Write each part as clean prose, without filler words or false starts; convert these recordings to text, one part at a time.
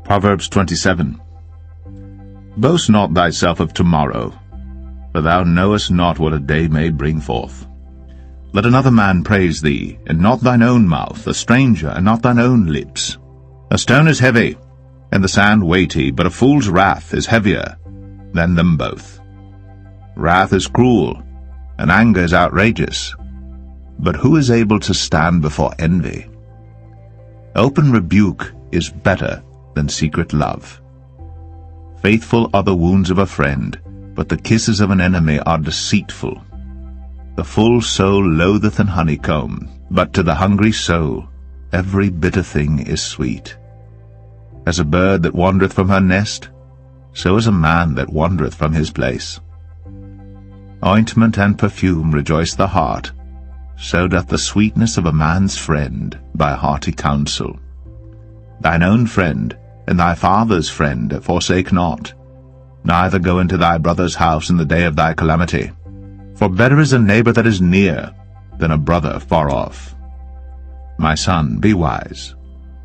Proverbs 27. Boast not thyself of tomorrow, for thou knowest not what a day may bring forth. Let another man praise thee, and not thine own mouth, a stranger, and not thine own lips. A stone is heavy, and the sand weighty, but a fool's wrath is heavier than them both. Wrath is cruel, and anger is outrageous, but who is able to stand before envy? Open rebuke is better than secret love. Faithful are the wounds of a friend, but the kisses of an enemy are deceitful. The full soul loatheth an honeycomb, but to the hungry soul every bitter thing is sweet. As a bird that wandereth from her nest, so is a man that wandereth from his place. Ointment and perfume rejoice the heart, so doth the sweetness of a man's friend by hearty counsel. Thine own friend and thy father's friend forsake not, neither go into thy brother's house in the day of thy calamity. For better is a neighbor that is near than a brother far off. My son, be wise,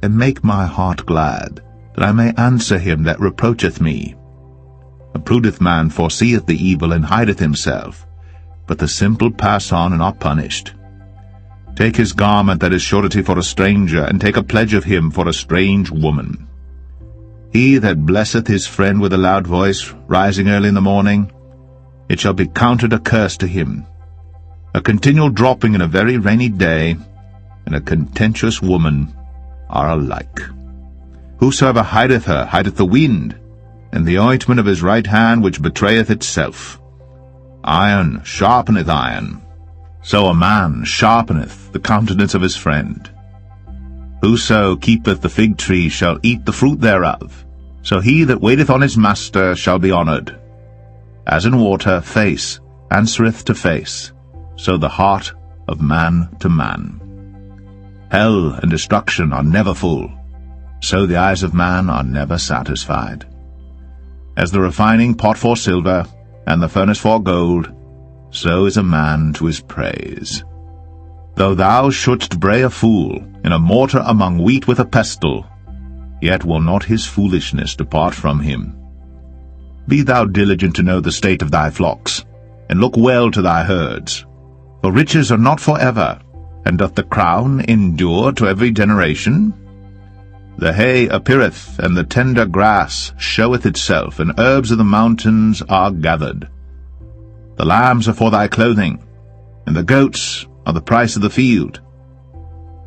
and make my heart glad, that I may answer him that reproacheth me. A prudent man foreseeth the evil and hideth himself, but the simple pass on and are punished. Take his garment that is surety for a stranger, and take a pledge of him for a strange woman. He that blesseth his friend with a loud voice, rising early in the morning, it shall be counted a curse to him. A continual dropping in a very rainy day, and a contentious woman are alike. Whosoever hideth her hideth the wind, and the ointment of his right hand which betrayeth itself. Iron sharpeneth iron, so a man sharpeneth the countenance of his friend. Whoso keepeth the fig tree shall eat the fruit thereof, so he that waiteth on his master shall be honored. As in water face answereth to face, so the heart of man to man. Hell and destruction are never full, so the eyes of man are never satisfied. As the refining pot for silver, and the furnace for gold, so is a man to his praise. Though thou shouldst bray a fool in a mortar among wheat with a pestle, yet will not his foolishness depart from him. Be thou diligent to know the state of thy flocks, and look well to thy herds. For riches are not for ever, and doth the crown endure to every generation? The hay appeareth, and the tender grass showeth itself, and herbs of the mountains are gathered. The lambs are for thy clothing, and the goats are the price of the field.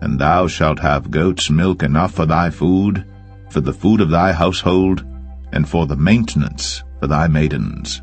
And thou shalt have goats' milk enough for thy food, for the food of thy household, and for the maintenance for thy maidens.